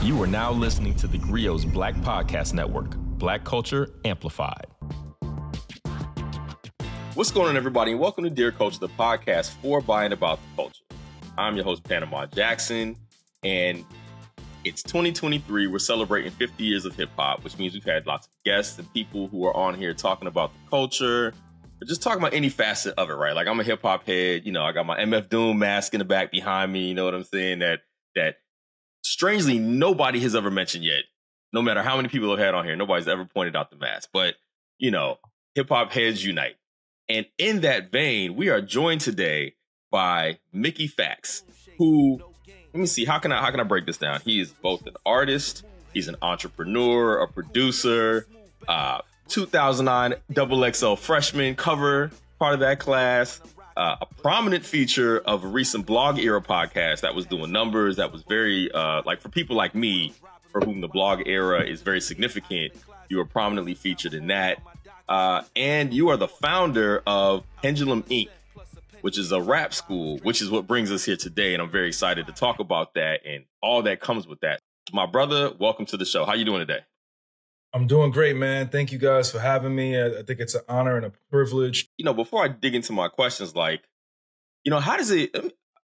You are now listening to theGrio's Black Podcast Network, Black Culture Amplified. What's going on, everybody, and welcome to Dear Culture, the podcast for, by, and about the culture. I'm your host, Panama Jackson, and it's 2023. We're celebrating 50 years of hip-hop, which means we've had lots of guests and people who are on here talking about the culture, or just talking about any facet of it, right? Like, I'm a hip-hop head. You know, I got my MF Doom mask in the back behind me. You know what I'm saying? That strangely, nobody has ever mentioned yet. No matter how many people have had on here, nobody's ever pointed out the mask. But, you know, hip-hop heads unite. And in that vein, we are joined today by Mickey Factz, who, let me see, how can I break this down? He is both an artist, he's an entrepreneur, a producer, 2009 XXL freshman cover, part of that class, a prominent feature of a recent blog era podcast that was doing numbers, that was very, like for people like me, for whom the blog era is very significant, you were prominently featured in that. And you are the founder of Pendulum Ink, which is a rap school, which is what brings us here today. And I'm very excited to talk about that and all that comes with that. My brother, welcome to the show. How you doing today? I'm doing great, man. Thank you guys for having me. I think it's an honor and a privilege. You know, before I dig into my questions, like, you know, how does it,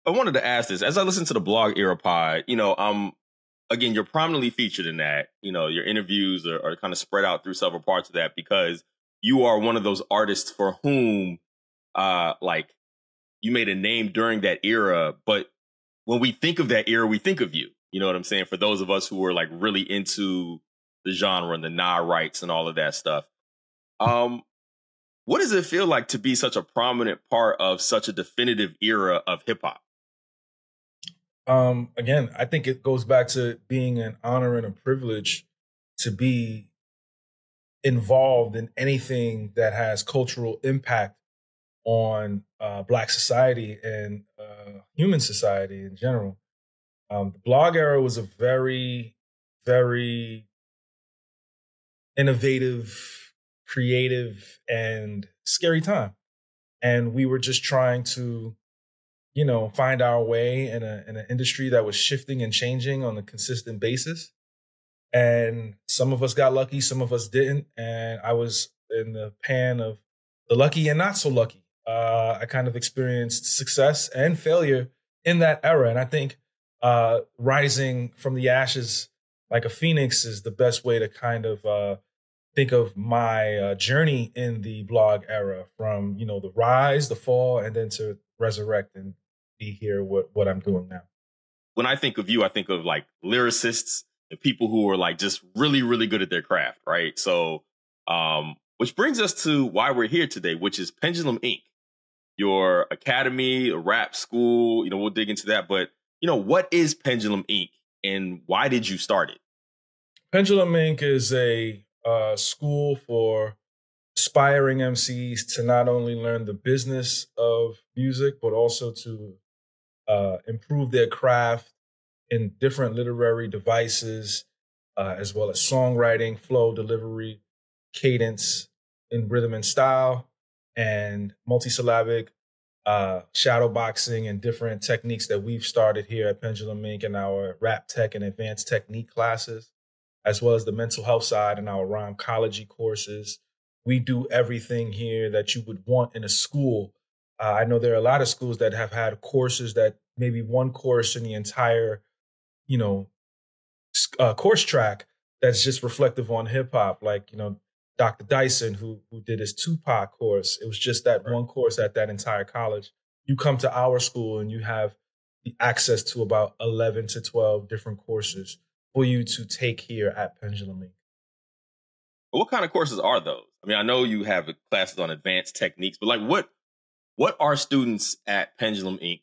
I wanted to ask this, as I listen to the blog era pod, you know, again, you're prominently featured in that, you know, your interviews are kind of spread out through several parts of that because you are one of those artists for whom, like, you made a name during that era. But when we think of that era, we think of you. You know what I'm saying? For those of us who are like really into the genre and the rights and all of that stuff. What does it feel like to be such a prominent part of such a definitive era of hip hop? Again, I think it goes back to being an honor and a privilege to be involved in anything that has cultural impact on Black society and human society in general. The blog era was a very, very innovative, creative, and scary time. And we were just trying to, you know, find our way in an industry that was shifting and changing on a consistent basis. And some of us got lucky, some of us didn't. And I was in the pan of the lucky and not so lucky. I kind of experienced success and failure in that era. And I think rising from the ashes like a phoenix is the best way to kind of think of my journey in the blog era, from, you know, the rise, the fall, and then to resurrect and be here what I'm doing now. When I think of you, I think of like lyricists and people who are like just really, really good at their craft, right? So, which brings us to why we're here today, which is Pendulum Ink, your academy, a rap school. You know, we'll dig into that. But, you know, what is Pendulum Ink and why did you start it? Pendulum Ink is a school for aspiring MCs to not only learn the business of music, but also to improve their craft in different literary devices, as well as songwriting, flow, delivery, cadence, in rhythm and style, and multisyllabic, shadow boxing, and different techniques that we've started here at Pendulum Ink in our rap tech and advanced technique classes, as well as the mental health side in our rhymecology courses. We do everything here that you would want in a school. I know there are a lot of schools that have had courses that maybe one course in the entire, you know, course track that's just reflective on hip hop. Like, you know, Dr. Dyson, who did his Tupac course. It was just that one course at that entire college. You come to our school and you have the access to about 11 to 12 different courses for you to take here at Pendulum Ink. What kind of courses are those? I mean, I know you have classes on advanced techniques, but like what are students at Pendulum Ink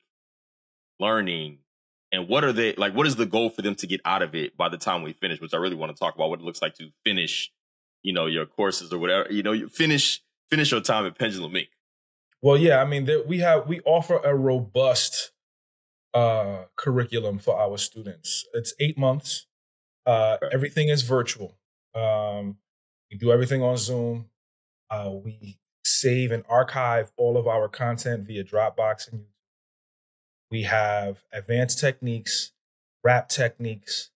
learning, and what are they like? What is the goal for them to get out of it by the time we finish? Which I really want to talk about what it looks like to finish, you know, your courses or whatever. You know, you finish your time at Pendulum Ink. Well, yeah, I mean, we offer a robust curriculum for our students. It's 8 months. Everything is virtual. We do everything on Zoom. We save and archive all of our content via Dropbox and YouTube. We have advanced techniques, rap techniques,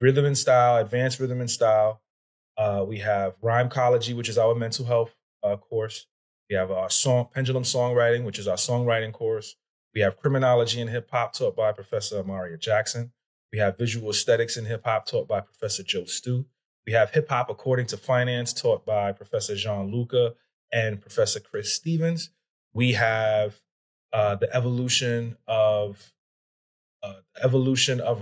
rhythm and style, advanced rhythm and style. We have rhymecology, which is our mental health course. We have our pendulum songwriting, which is our songwriting course. We have criminology in hip hop taught by Professor Panama Jackson. We have visual aesthetics in hip hop taught by Professor Joe Stu. We have hip hop according to finance taught by Professor Jean Luca and Professor Chris Stevens. We have the evolution of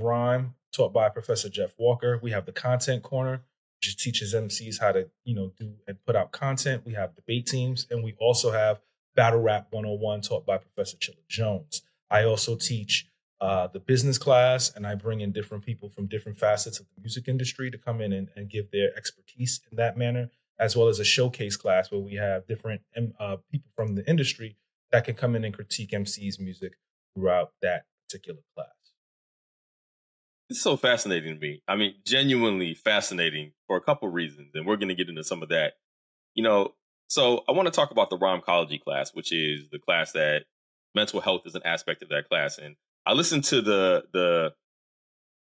rhyme taught by Professor Jeff Walker. We have the content corner, which teaches MCs how to, do and put out content. We have debate teams, and we also have Battle Rap 101 taught by Professor Chilla Jones. I also teach the business class, and I bring in different people from different facets of the music industry to come in and give their expertise in that manner, as well as a showcase class where we have different people from the industry that can come in and critique MC's music throughout that particular class. It's so fascinating to me. I mean, genuinely fascinating for a couple reasons, and we're going to get into some of that. So I want to talk about the rhymecology class, which is the class that mental health is an aspect of that class. And I listened to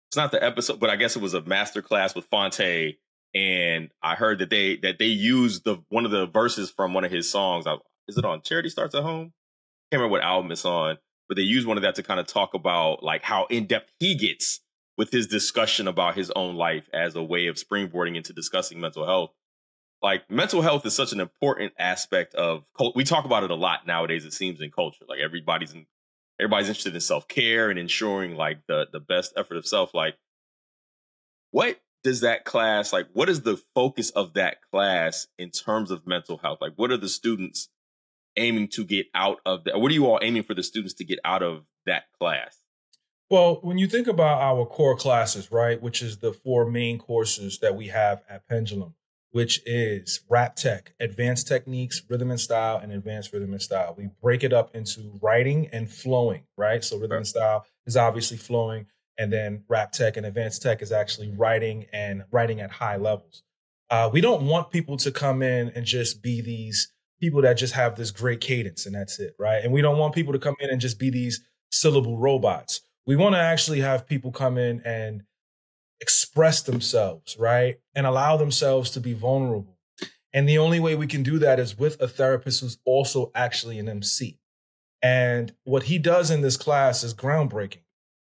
it's not the episode, but I guess it was a master class with Fonte, and I heard that they used one of the verses from one of his songs. Is it on Charity Starts at Home? I can't remember what album it's on, but they used one of that to kind of talk about like how in depth he gets with his discussion about his own life as a way of springboarding into discussing mental health. Like, mental health is such an important aspect of culture. We talk about it a lot nowadays, it seems, in culture. Like, everybody's interested in self-care and ensuring like the best effort of self. Like, what does that class, like, what is the focus of that class in terms of mental health? Like, what are the students aiming to get out of that? What are you all aiming for the students to get out of that class? Well, when you think about our core classes, right, which is the 4 main courses that we have at Pendulum, which is rap tech, advanced techniques, rhythm and style, and advanced rhythm and style. We break it up into writing and flowing, right? So rhythm and style is obviously flowing, and then rap tech and advanced tech is actually writing and writing at high levels. We don't want people to come in and just be these people that just have this great cadence and that's it, right? And we don't want people to come in and just be these syllable robots. We want to actually have people come in and express themselves, right? And allow themselves to be vulnerable. And the only way we can do that is with a therapist who's also actually an MC. And what he does in this class is groundbreaking.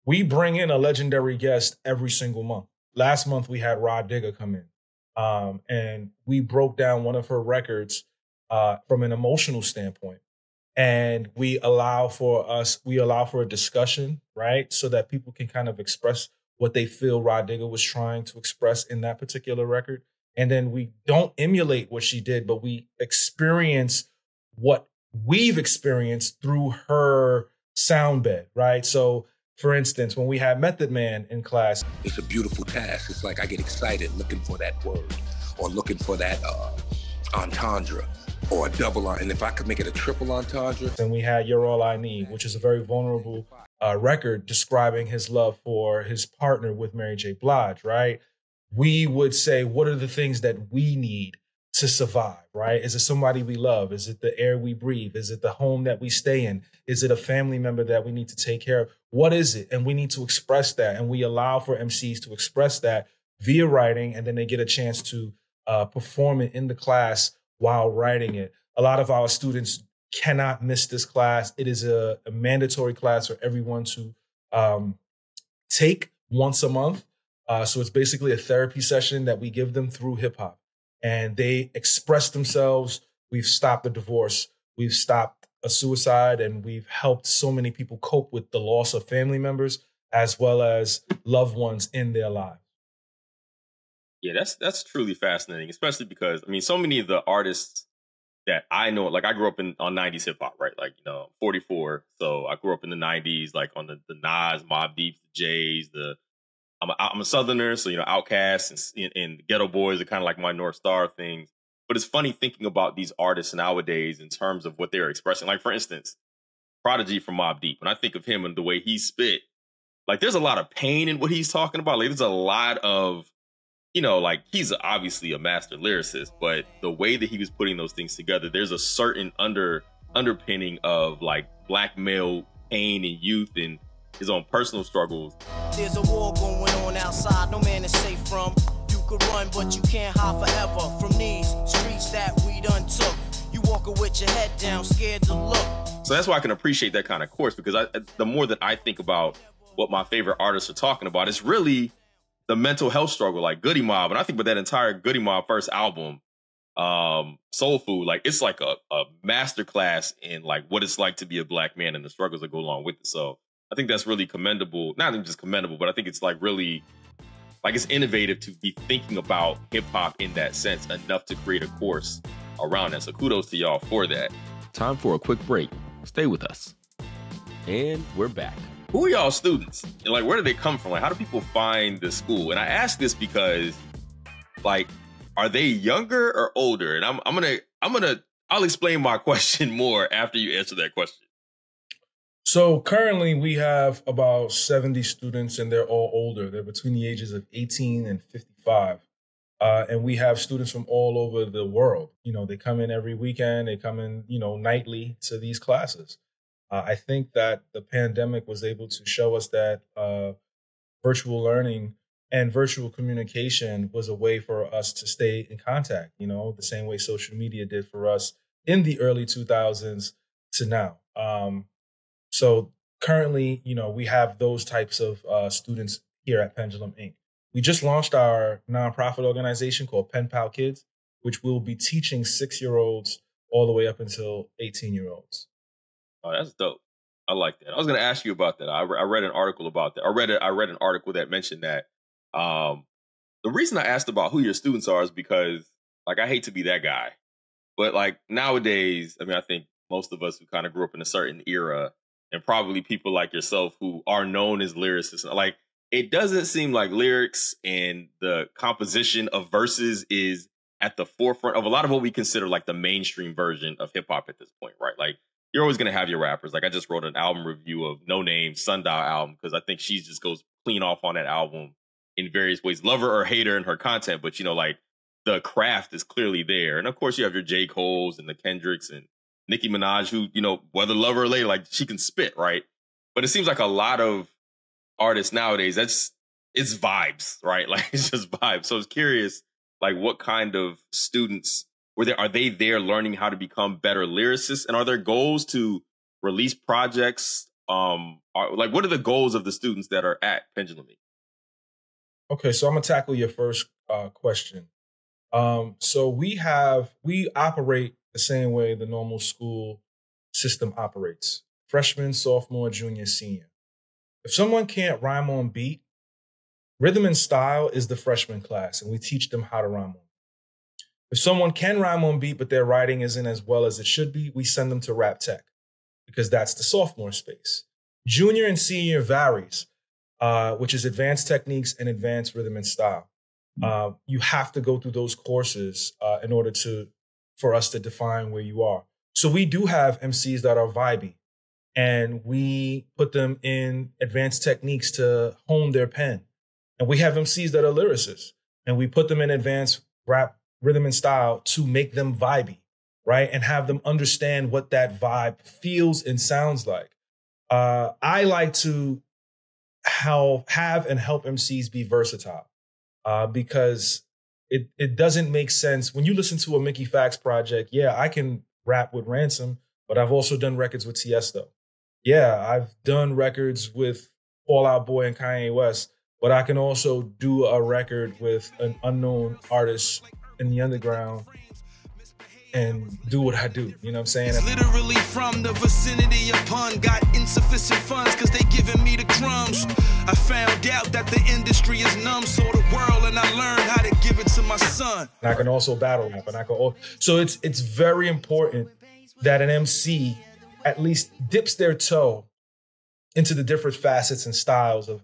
We bring in a legendary guest every single month. Last month, we had Rah Digga come in. And we broke down one of her records from an emotional standpoint. And we allow for a discussion, right? So that people can kind of express what they feel Rah Digga was trying to express in that particular record. And then we don't emulate what she did, but we experience what we've experienced through her sound bed, right? So for instance, when we had Method Man in class. It's a beautiful task. It's like I get excited looking for that word or looking for that entendre. Or a double, and if I could make it a triple entendre. And we had You're All I Need, which is a very vulnerable record describing his love for his partner with Mary J. Blige, right? We would say, what are the things that we need to survive, right? Is it somebody we love? Is it the air we breathe? Is it the home that we stay in? Is it a family member that we need to take care of? What is it? And we need to express that. And we allow for MCs to express that via writing, and then they get a chance to perform it in the class while writing it. A lot of our students cannot miss this class. It is a mandatory class for everyone to take once a month. So it's basically a therapy session that we give them through hip hop. And they express themselves. We've stopped a divorce. We've stopped a suicide. And we've helped so many people cope with the loss of family members as well as loved ones in their lives. Yeah, that's truly fascinating, especially because, I mean, so many of the artists that I know, like I grew up on 90s hip hop, right? Like, 44. So I grew up in the 90s, like on the Nas, Mobb Deep, the J's, I'm a Southerner. So, Outkast and Ghetto Boys are kind of like my North Star things. But it's funny thinking about these artists nowadays in terms of what they're expressing. Like, for instance, Prodigy from Mobb Deep. When I think of him and the way he spit, like there's a lot of pain in what he's talking about. Like there's a lot of, like he's obviously a master lyricist, but the way that he was putting those things together, there's a certain underpinning of like black male pain and youth and his own personal struggles. There's a war going on outside, no man is safe from. You could run, but you can't hide forever from these streets that we done took. You walking with your head down, scared to look. So that's why I can appreciate that kind of course, because the more that I think about what my favorite artists are talking about, it's really the mental health struggle, like Goody Mob. And I think with that entire Goody Mob first album, Soul Food, like it's like a masterclass in like what it's like to be a black man and the struggles that go along with it. So I think that's really commendable. Not even just commendable, but I think it's like really, like it's innovative to be thinking about hip hop in that sense enough to create a course around that. So kudos to y'all for that. Time for a quick break. Stay with us. And we're back. Who are y'all students? And like, where do they come from? Like, how do people find the school? And I ask this because, like, are they younger or older? And I'll explain my question more after you answer that question. So currently we have about 70 students, and they're all older. They're between the ages of 18 and 55. And we have students from all over the world. You know, they come in every weekend. They come in, you know, nightly to these classes. I think that the pandemic was able to show us that virtual learning and virtual communication was a way for us to stay in contact, you know, the same way social media did for us in the early 2000s to now. So currently, you know, we have those types of students here at Pendulum Ink. We just launched our nonprofit organization called Pen Pal Kids, which will be teaching 6-year-olds all the way up until 18-year-olds. Oh, that's dope. I like that. I was going to ask you about that. I read an article about that. I read an article that mentioned that. The reason I asked about who your students are is because, like, I hate to be that guy, but like nowadays, I mean, I think most of us who kind of grew up in a certain era, and probably people like yourself who are known as lyricists, like, it doesn't seem like lyrics and the composition of verses is at the forefront of a lot of what we consider like the mainstream version of hip hop at this point, right? Like, you're always going to have your rappers. Like, I just wrote an album review of No Name Sundial album because I think she just goes clean off on that album in various ways, love her or hate her in her content. But, you know, like, the craft is clearly there. And of course, you have your J. Coles and the Kendricks and Nicki Minaj, who, you know, whether love her or later, like, she can spit, right? But it seems like a lot of artists nowadays, it's vibes, right? Like, it's just vibes. So I was curious, like, what kind of students are they there learning how to become better lyricists? And are there goals to release projects? What are the goals of the students that are at Pendulum Ink? Okay, so I'm gonna tackle your first question. So we operate the same way the normal school system operates: freshman, sophomore, junior, senior. If someone can't rhyme on beat, rhythm and style is the freshman class, and we teach them how to rhyme on beat. If someone can rhyme on beat, but their writing isn't as well as it should be, we send them to rap tech, because that's the sophomore space. Junior and senior varies, which is advanced techniques and advanced rhythm and style. You have to go through those courses in order for us to define where you are. So we do have MCs that are vibey, and we put them in advanced techniques to hone their pen. And we have MCs that are lyricists, and we put them in advanced rap, rhythm and style to make them vibey, right? And have them understand what that vibe feels and sounds like. I like to have and help MCs be versatile because it doesn't make sense. When you listen to a Mickey Factz project, yeah, I can rap with Ransom, but I've also done records with Tiesto. Yeah, I've done records with Fall Out Boy and Kanye West, but I can also do a record with an unknown artist in the underground and do what I do. You know what I'm saying? It's literally from the vicinity of pun. Got insufficient funds because they giving me the crumbs. I found out that the industry is numb, so the world, and I learned how to give it to my son. And I can also battle rap, and so it's very important that an MC at least dips their toe into the different facets and styles of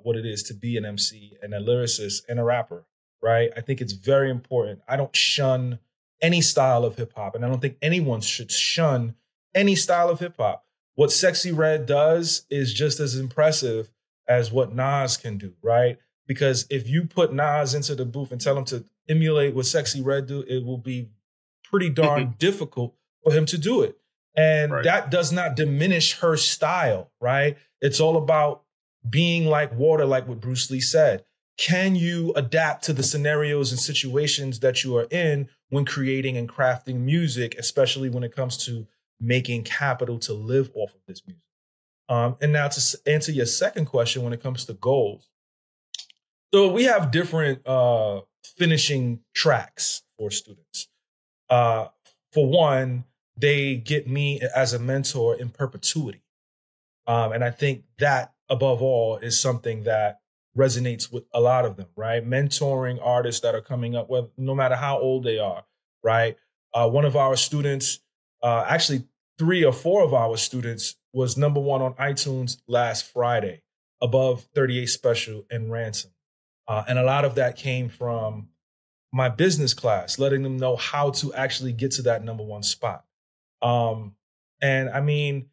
what it is to be an MC and a lyricist and a rapper, right? I think it's very important. I don't shun any style of hip hop, and I don't think anyone should shun any style of hip hop. What Sexy Red does is just as impressive as what Nas can do, right? Because if you put Nas into the booth and tell him to emulate what Sexy Red do, it will be pretty darn difficult for him to do it. And that does not diminish her style, right? It's all about being like water, like what Bruce Lee said. Can you adapt to the scenarios and situations that you are in when creating and crafting music, especially when it comes to making capital to live off of this music? And now to answer your second question, when it comes to goals. So we have different finishing tracks for students. For one, they get me as a mentor in perpetuity. And I think that, above all, is something that resonates with a lot of them, right? Mentoring artists that are coming up, no matter how old they are, right? One of our students, actually 3 or 4 of our students, was #1 on iTunes last Friday, above 38 Special and Ransom. And a lot of that came from my business class, letting them know how to actually get to that #1 spot. And I mean,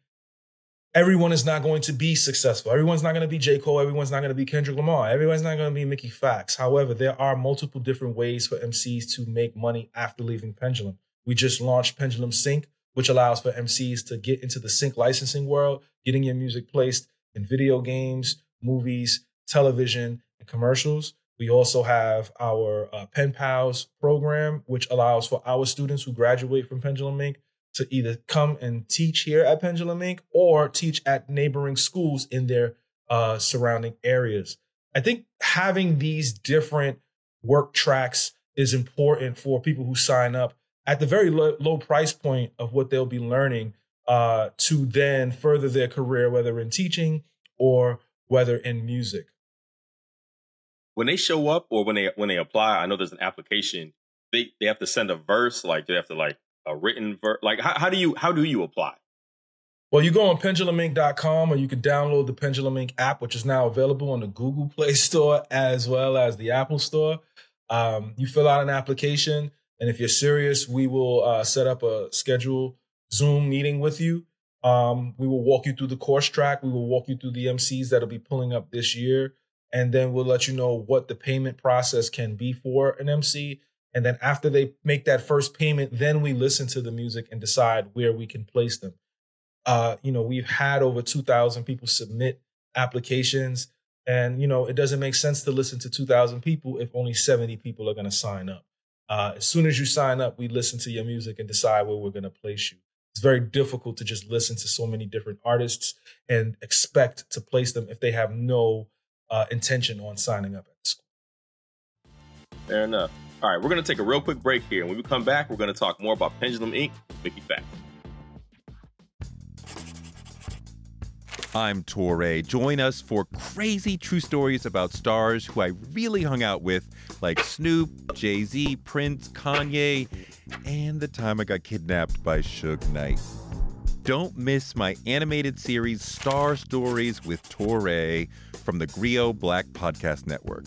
everyone is not going to be successful. Everyone's not going to be J. Cole. Everyone's not going to be Kendrick Lamar. Everyone's not going to be Mickey Factz. However, there are multiple different ways for MCs to make money after leaving Pendulum. We just launched Pendulum Sync, which allows for MCs to get into the sync licensing world, getting your music placed in video games, movies, television, and commercials. We also have our Pen Pals program, which allows for our students who graduate from Pendulum Ink to either come and teach here at Pendulum Ink or teach at neighboring schools in their surrounding areas. I think having these different work tracks is important for people who sign up at the very low price point of what they'll be learning to then further their career, whether in teaching or whether in music. When they show up or when they apply, I know there's an application. They have to send a verse, like they have to like a written verse. Like how do you apply? Well, you go on pendulumink.com, or you can download the Pendulum Ink app, which is now available on the Google Play Store as well as the Apple Store. You fill out an application, and if you're serious, we will set up a scheduled Zoom meeting with you. We will walk you through the course track. We will walk you through the MCs that'll be pulling up this year. And then we'll let you know what the payment process can be for an MC. And then after they make that first payment, then we listen to the music and decide where we can place them. We've had over 2,000 people submit applications. And, it doesn't make sense to listen to 2,000 people if only 70 people are going to sign up. As soon as you sign up, we listen to your music and decide where we're going to place you. It's very difficult to just listen to so many different artists and expect to place them if they have no intention on signing up at the school. Fair enough. All right, we're going to take a real quick break here. When we come back, we're going to talk more about Pendulum Ink with Mickey Factz. I'm Torre. Join us for crazy true stories about stars who I really hung out with, like Snoop, Jay-Z, Prince, Kanye, and the time I got kidnapped by Suge Knight. Don't miss my animated series, Star Stories with Torre, from the theGrio Black Podcast Network.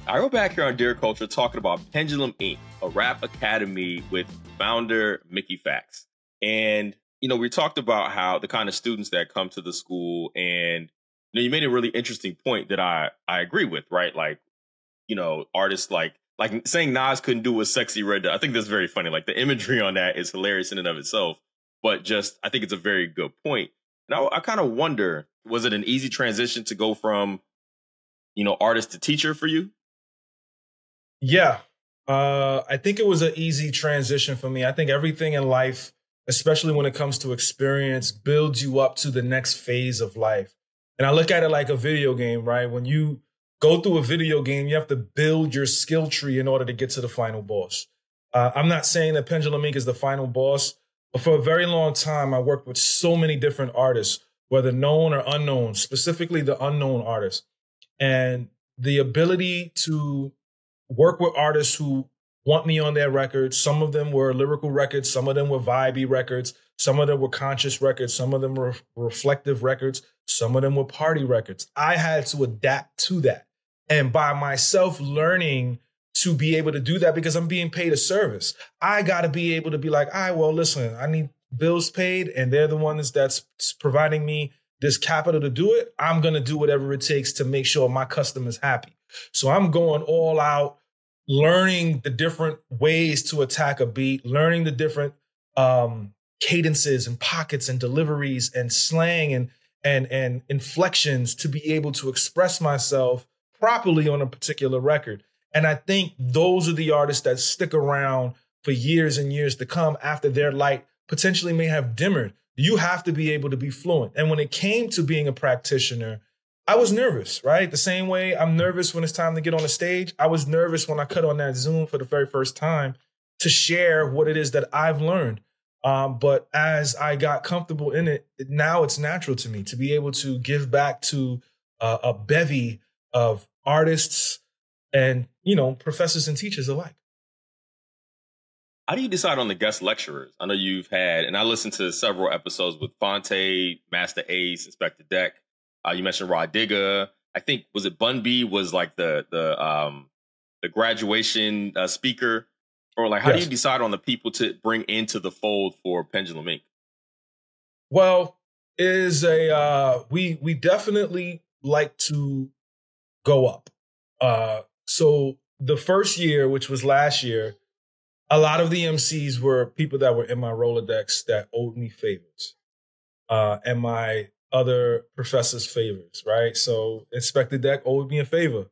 I go back here on Dear Culture talking about Pendulum Ink, a rap academy with founder Mickey Factz. And, we talked about how the kind of students that come to the school, and you made a really interesting point that I agree with, right? Like, artists like saying Nas couldn't do a Sexy Red. I think that's very funny. Like the imagery on that is hilarious in and of itself, but I think it's a very good point. And I kind of wonder, was it an easy transition to go from, artist to teacher for you? Yeah, I think it was an easy transition for me. I think everything in life, especially when it comes to experience, builds you up to the next phase of life. And I look at it like a video game, right? When you go through a video game, you have to build your skill tree in order to get to the final boss. I'm not saying that Pendulum Ink is the final boss, but for a very long time, I worked with so many different artists, whether known or unknown, specifically the unknown artists. And the ability to work with artists who want me on their records. Some of them were lyrical records. Some of them were vibey records. Some of them were conscious records. Some of them were reflective records. Some of them were party records. I had to adapt to that. And by myself learning to be able to do that, because I'm being paid a service, I got to be able to be like, all right, well, listen, I need bills paid, and they're the ones that's providing me this capital to do it. I'm going to do whatever it takes to make sure my customer's happy. So I'm going all out learning the different ways to attack a beat, learning the different cadences and pockets and deliveries and slang and inflections to be able to express myself properly on a particular record. And I think those are the artists that stick around for years and years to come after their light potentially may have dimmered. You have to be able to be fluent. And when it came to being a practitioner, I was nervous, right? The same way I'm nervous when it's time to get on the stage. I was nervous when I cut on that Zoom for the very first time to share what it is that I've learned. But as I got comfortable in it, now it's natural to me to be able to give back to a bevy of artists and, professors and teachers alike. How do you decide on the guest lecturers? I know you've had, and I listened to several episodes with Fonte, Master Ace, Inspectah Deck. You mentioned Rah Digga. I think, was it Bun B was like the graduation speaker? Or like, how do you decide on the people to bring into the fold for Pendulum Ink? Well, we definitely like to go up. So the first year, which was last year, a lot of the MCs were people that were in my Rolodex that owed me favors, and my other professors' favors, right? So Inspectah Deck owed me a favor,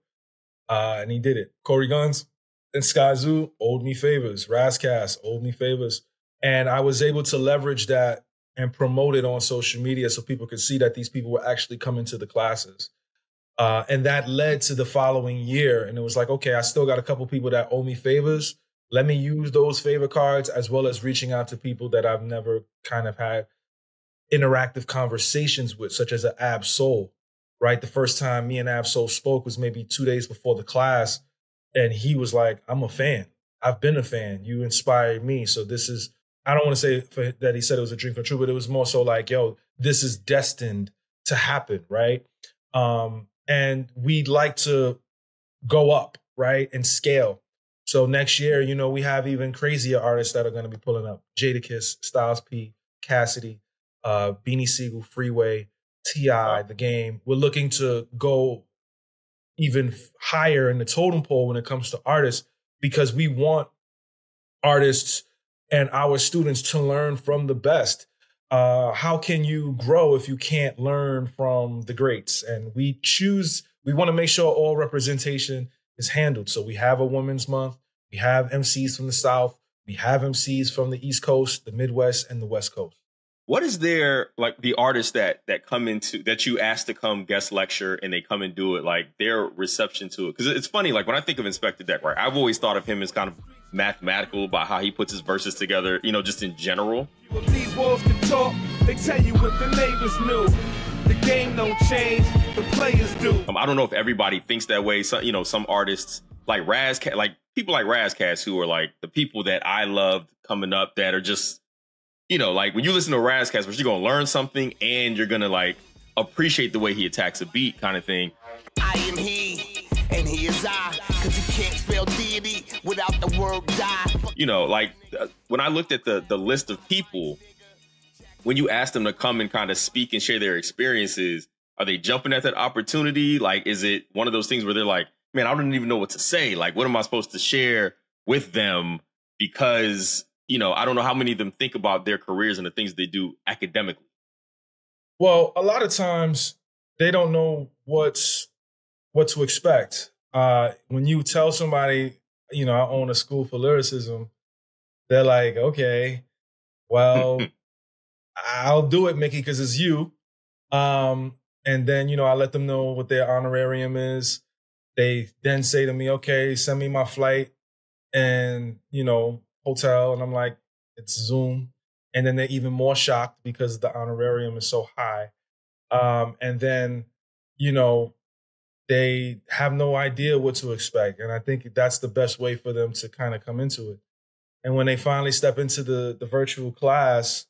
and he did it. Cory Gunz and Sky Zoo owed me favors. Razcast owed me favors. And I was able to leverage that and promote it on social media so people could see that these people were actually coming to the classes. And that led to the following year. And it was like, okay, I still got a couple people that owe me favors. Let me use those favor cards as well as reaching out to people that I've never kind of had interactive conversations with, such as an Ab Soul, right? The first time me and Ab Soul spoke was maybe 2 days before the class. And he was like, I'm a fan. I've been a fan. You inspired me. So this is, I don't want to say that he said it was a dream come true, but it was more so like, yo, this is destined to happen, right? And we'd like to go up, right, and scale. So next year, we have even crazier artists that are going to be pulling up. Jadakiss, Styles P, Cassidy, Beanie Siegel, Freeway, T.I., The Game. We're looking to go even higher in the totem pole when it comes to artists, because we want artists and our students to learn from the best. How can you grow if you can't learn from the greats? And we want to make sure all representation is handled. So we have a Women's Month. We have MCs from the South. We have MCs from the East Coast, the Midwest, and the West Coast. What is there, like, the artists that come into, that you ask to come guest lecture and they come and do it, like their reception to it? Because it's funny, like when I think of Inspectah Deck, right, I've always thought of him as kind of mathematical about how he puts his verses together, just in general. These wolves can talk, they tell you what the neighbors knew. The game don't change, the players do. I don't know if everybody thinks that way. So, some artists like Razcast, like people like Razcast, who are like the people that I loved coming up, that are just, like when you listen to Razcast, you're going to learn something and you're going to like appreciate the way he attacks a beat, kind of thing. I am he, and he is I, because you can't spell deity without the word die. When I looked at the list of people, when you ask them to come and kind of speak and share their experiences, are they jumping at that opportunity? Like, is it one of those things where they're like, man, I don't even know what to say. Like, what am I supposed to share with them? Because, I don't know how many of them think about their careers and the things they do academically. Well, a lot of times they don't know what to expect. When you tell somebody, I own a school for lyricism, they're like, okay, well, I'll do it, Mickey, because it's you. And then, I let them know what their honorarium is. They then say to me, okay, send me my flight and, hotel. And I'm like, it's Zoom. And then they're even more shocked because the honorarium is so high. And then, they have no idea what to expect. And I think that's the best way for them to kind of come into it. And when they finally step into the virtual class,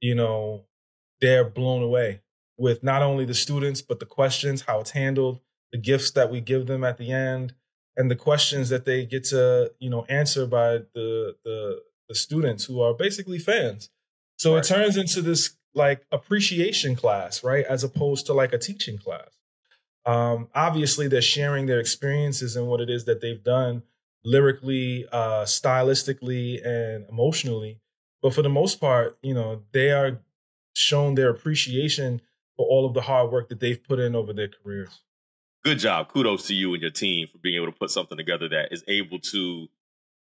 they're blown away with not only the students, but the questions, how it's handled, the gifts that we give them at the end, and the questions that they get to, answer by the students who are basically fans. So It turns into this like appreciation class, right? As opposed to like a teaching class. Obviously, they're sharing their experiences and what it is that they've done lyrically, stylistically, and emotionally. But for the most part, they are shown their appreciation for all of the hard work that they've put in over their careers. Good job. Kudos to you and your team for being able to put something together that is able to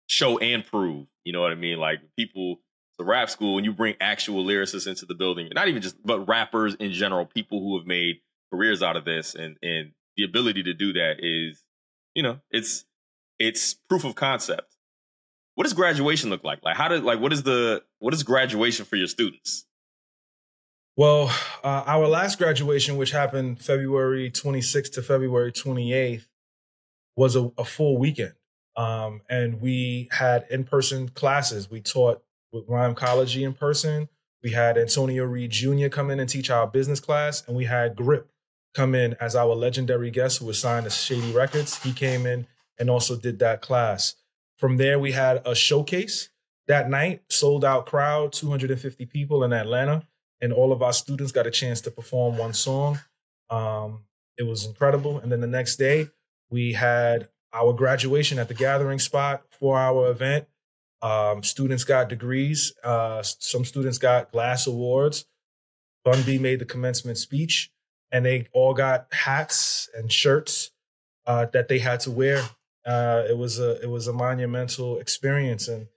show and prove. You know what I mean? Like people, the rap school, and you bring actual lyricists into the building, not even just, but rappers in general, people who have made careers out of this, and the ability to do that is, it's proof of concept. What does graduation look like? What is graduation for your students? Well, our last graduation, which happened February 26th to February 28th, was a full weekend. And we had in-person classes. We taught with rhymecology in person. We had Antonio Reed Jr. come in and teach our business class. And we had Grip come in as our legendary guest who was signed to Shady Records. He came in and also did that class. From there, we had a showcase that night, sold out crowd, 250 people in Atlanta. And all of our students got a chance to perform one song. It was incredible. And then the next day, we had our graduation at the Gathering Spot, 4-hour event. Students got degrees. Some students got glass awards. Bun B made the commencement speech, and they all got hats and shirts that they had to wear. It was a monumental experience. And,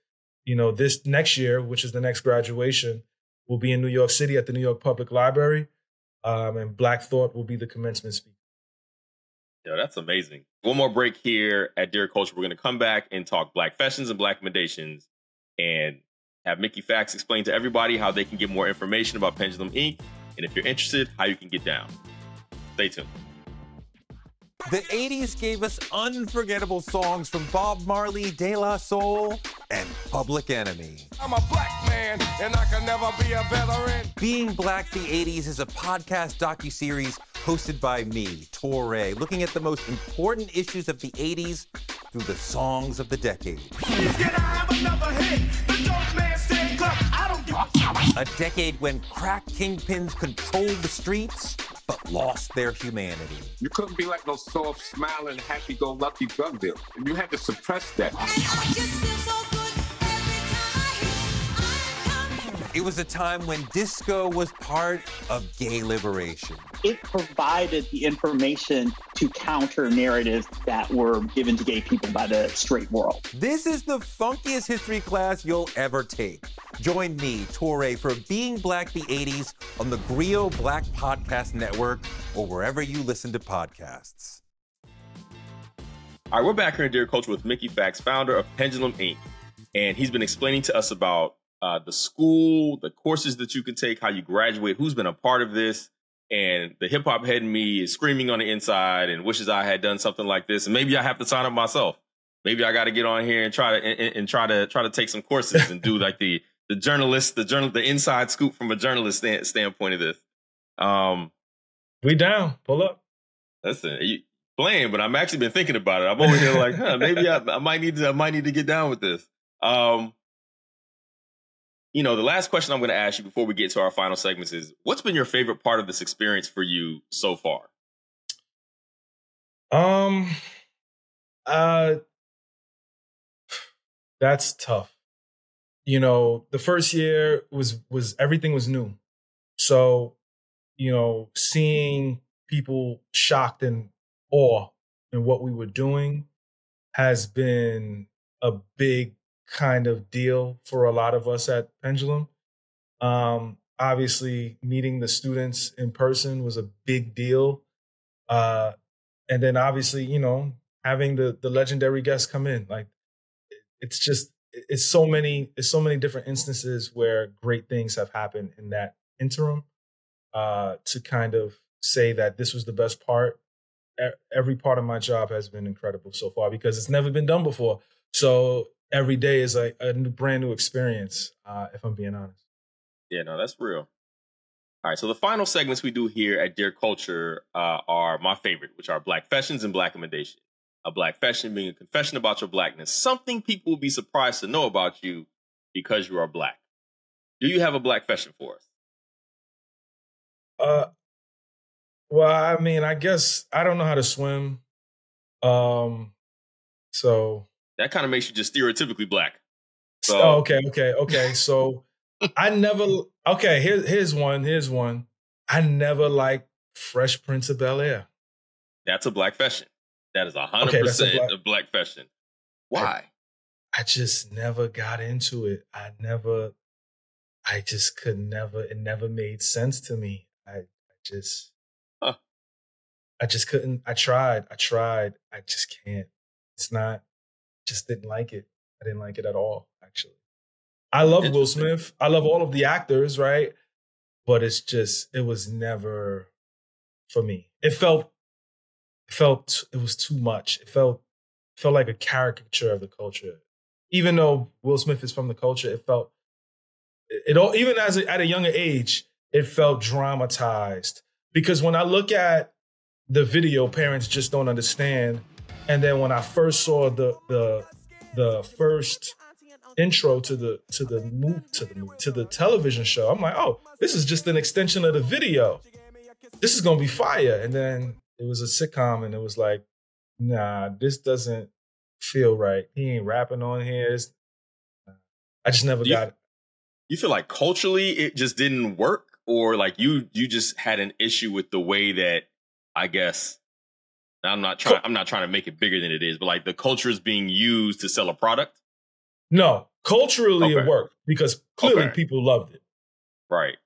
this next year, which is the next graduation, will be in New York City at the New York Public Library, and Black Thought will be the commencement speaker. Yeah, that's amazing. One more break here at Dear Culture. We're going to come back and talk Black fashions and Black commendations, and have Mickey Factz explain to everybody how they can get more information about Pendulum Ink, and if you're interested, how you can get down. Stay tuned. The 80s gave us unforgettable songs from Bob Marley, De La Soul, and Public Enemy. I'm a black man, and I can never be a veteran. Being Black the 80s is a podcast docuseries hosted by me, Touré, looking at the most important issues of the 80s through the songs of the decade. A decade when crack kingpins controlled the streets, but lost their humanity. You couldn't be like no soft, smiling, happy-go-lucky drug dealer. You had to suppress that. It was a time when disco was part of gay liberation. It provided the information to counter narratives that were given to gay people by the straight world. This is the funkiest history class you'll ever take. Join me, Touré, for Being Black the 80s on the GRIO Black Podcast Network or wherever you listen to podcasts. All right, we're back here in Dear Culture with Mickey Factz, founder of Pendulum Ink. And he's been explaining to us about the school, the courses that you can take, how you graduate, who's been a part of this. And the hip hop head in me is screaming on the inside and wishes I had done something like this. And maybe I have to sign up myself. Maybe I got to get on here and try to take some courses and do like the inside scoop from a journalist standpoint of this. We down. Pull up. Listen, you playing, but I'm actually been thinking about it. I'm over here like, maybe I might need to get down with this. The last question I'm going to ask you before we get to our final segments is, what's been your favorite part of this experience for you so far? That's tough. The first year was everything was new. So, seeing people shocked and awe in what we were doing has been a big kind of deal for a lot of us at Pendulum. Obviously, meeting the students in person was a big deal. And then obviously, having the legendary guests come in, like it's so many different instances where great things have happened in that interim. To kind of say that this was the best part. Every part of my job has been incredible so far because it's never been done before. So every day is like a brand new experience, if I'm being honest. Yeah, no, that's real. All right, so the final segments we do here at Dear Culture are my favorite, which are Black fashions and Black commendation. A Black fashion being a confession about your Blackness, something people will be surprised to know about you because you are Black. Do you have a Black fashion for us? Well, I mean, I guess I don't know how to swim. So That kind of makes you just stereotypically black. So Okay. So I never. Okay, here's one. I never liked Fresh Prince of Bel-Air. That's a black fashion. That is 100% a black fashion. Why? I just never got into it. I just could never. It never made sense to me. I just couldn't. I tried. I just can't. It's not. Just didn't like it. I didn't like it at all. Actually, I love Will Smith. I love all of the actors, right? But it was never for me. It was too much. It felt like a caricature of the culture. Even though Will Smith is from the culture, it all, even at a younger age, it felt dramatized. Because when I look at the video, parents just don't understand. And then when I first saw the first intro to the television show, I'm like, oh, this is just an extension of the video. This is gonna be fire. And then it was a sitcom, and it was like, nah, this doesn't feel right. He ain't rapping on here. I just never got it. You feel like culturally it just didn't work, or like you just had an issue with the way that, I guess, I'm not trying to make it bigger than it is, but like the culture is being used to sell a product? No, culturally it worked because clearly people loved it. Right.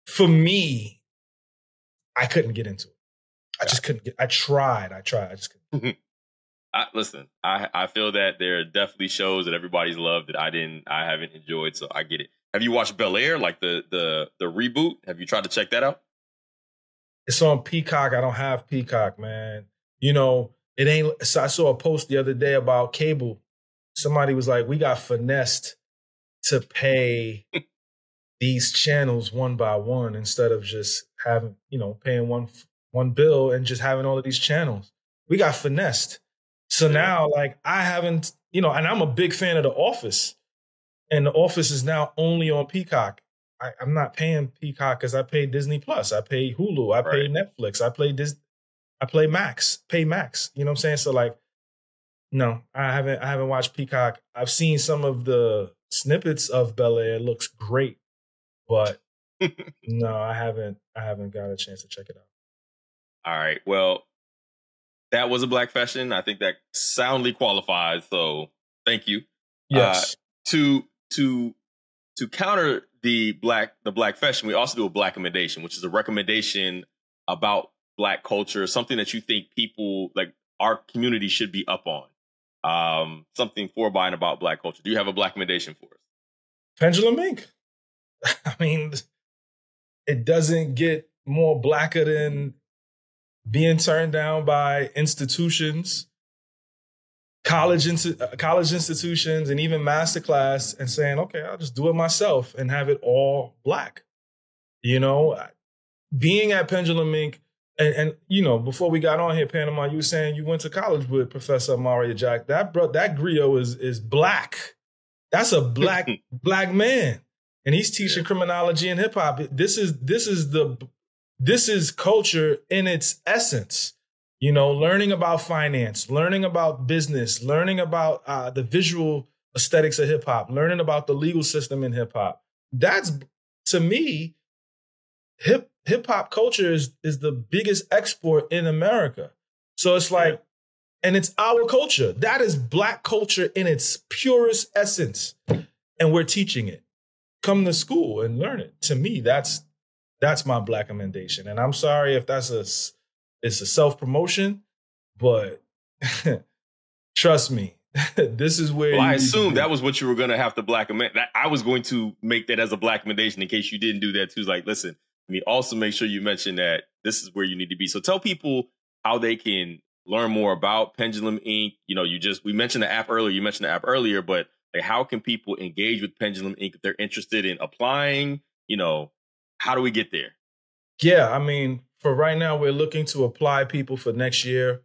For me, I couldn't get into it. I just couldn't I tried. I just couldn't. Listen, I feel that there are definitely shows that everybody's loved that I haven't enjoyed, so I get it. Have you watched Bel-Air, like the reboot? Have you tried to check that out? It's on Peacock. I don't have Peacock, man. You know, it ain't. So I saw a post the other day about cable. Somebody was like, we got finessed to pay these channels one by one instead of just having, paying one bill and just having all of these channels. We got finessed. So now, like, I haven't, and I'm a big fan of The Office. And The Office is now only on Peacock. I'm not paying Peacock because I pay Disney Plus. I pay Hulu. I pay Netflix. I pay Max. Pay Max. You know what I'm saying? So like, no, I haven't watched Peacock. I've seen some of the snippets of Bel-Air. It looks great, but no, I haven't got a chance to check it out. All right. Well, that was a black fashion. I think that soundly qualifies. So thank you. Yes. To counter the black fashion, we also do a black commendation, which is a recommendation about black culture, something that you think people like our community should be up on. Something for, by, and about black culture. Do you have a black commendation for us? Pendulum Ink. I mean, it doesn't get more blacker than being turned down by institutions, college institutions, and even masterclass, and saying, okay, I'll just do it myself and have it all black. Being at Pendulum Ink, and before we got on here, Panama, you were saying you went to college with Professor Mario Jack. That griot is black. That's a black man, and he's teaching criminology and hip hop. This is culture in its essence. Learning about finance, learning about business, learning about the visual aesthetics of hip hop, learning about the legal system in hip hop. That's, to me, hip hop culture is the biggest export in America. So it's like, and it's our culture. That is black culture in its purest essence. And we're teaching it. Come to school and learn it. To me, that's my black commendation. And I'm sorry if it's a self-promotion, but trust me, this is where I assume that was what you were going to have to black commend. I was going to make that as a black commendation in case you didn't do that too. It's like, listen, also make sure you mention that this is where you need to be. So tell people how they can learn more about Pendulum Ink. We mentioned the app earlier. You mentioned the app earlier, but like, how can people engage with Pendulum Ink if they're interested in applying? How do we get there? Yeah, I mean, for right now, we're looking to apply people for next year,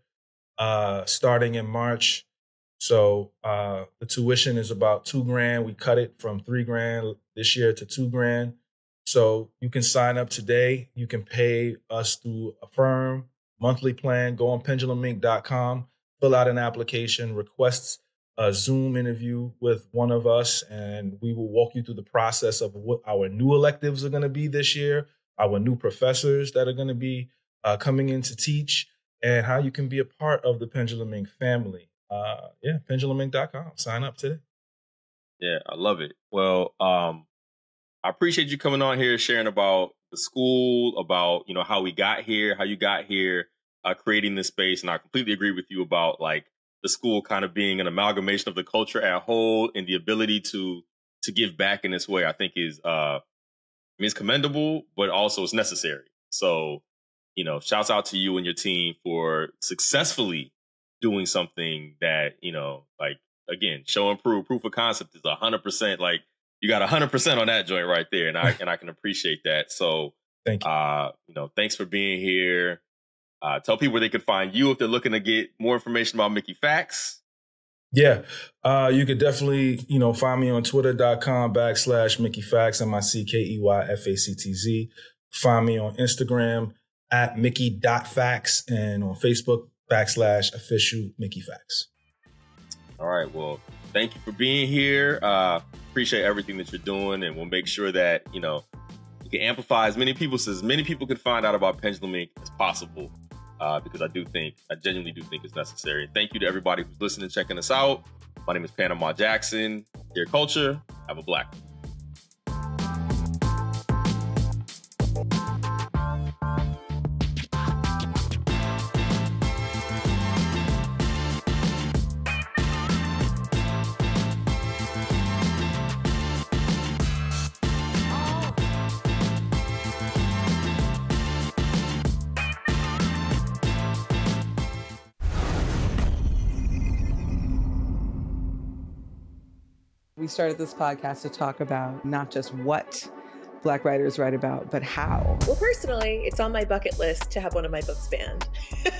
starting in March. So the tuition is about $2,000. We cut it from $3,000 this year to $2,000. So you can sign up today. You can pay us through a firm monthly plan. Go on pendulumink.com, fill out an application, request a Zoom interview with one of us, and we will walk you through the process of what our new electives are going to be this year, our new professors that are going to be coming in to teach, and how you can be a part of the Pendulum Ink family. pendulumink.com. Sign up today. Yeah, I love it. Well, I appreciate you coming on here, sharing about the school, about, you know, how we got here, how you got here, creating this space. And I completely agree with you about like the school kind of being an amalgamation of the culture as a whole, and the ability to give back in this way, I think is, it's commendable, but also it's necessary. So, you know, shouts out to you and your team for successfully doing something that, you know, like, again, show and prove, proof of concept is 100%. Like, you got 100% on that joint right there, and I can appreciate that. So, thank you. You know, thanks for being here. Tell people where they can find you if they're looking to get more information about Mickey Factz. Yeah, you could definitely, you know, find me on twitter.com/Mickey Factz, MICKEYFACTZ. Find me on Instagram at Mickey.Factz, and on Facebook /official Mickey Factz. All right. Well, thank you for being here. Appreciate everything that you're doing, and we'll make sure that, you know, you can amplify as many people can find out about Pendulum Ink as possible, because I genuinely do think it's necessary. Thank you to everybody who's listening, checking us out. My name is Panama Jackson. Dear Culture, have a black one. We started this podcast to talk about not just what Black writers write about, but how. Well, personally, it's on my bucket list to have one of my books banned.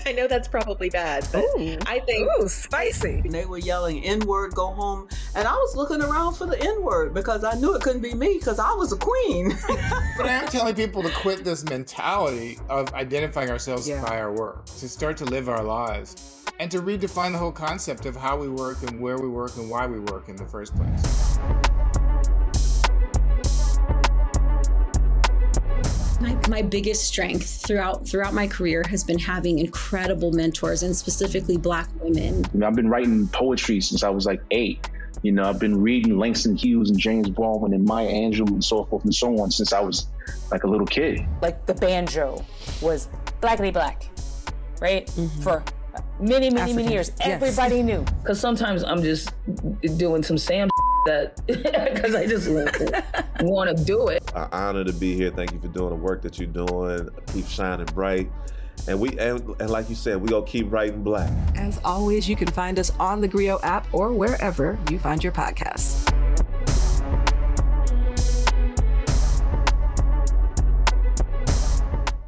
I know that's probably bad, but I think... Ooh, spicy. They were yelling N-word, go home. And I was looking around for the N-word because I knew it couldn't be me because I was a queen. But I'm telling people to quit this mentality of identifying ourselves by our work, to start to live our lives, and to redefine the whole concept of how we work and where we work and why we work in the first place. My biggest strength throughout my career has been having incredible mentors, and specifically Black women. You know, I've been writing poetry since I was like 8. You know, I've been reading Langston Hughes and James Baldwin and Maya Angelou and so forth and so on since I was like a little kid. Like the banjo was blackity black, right? Mm-hmm. For many years. Everybody knew. Because sometimes I'm just doing some Sam that because I just want to do it. An honor to be here. Thank you for doing the work that you're doing. Keep shining bright. And like you said, we gonna keep writing Black. As always, you can find us on the theGrio app or wherever you find your podcasts.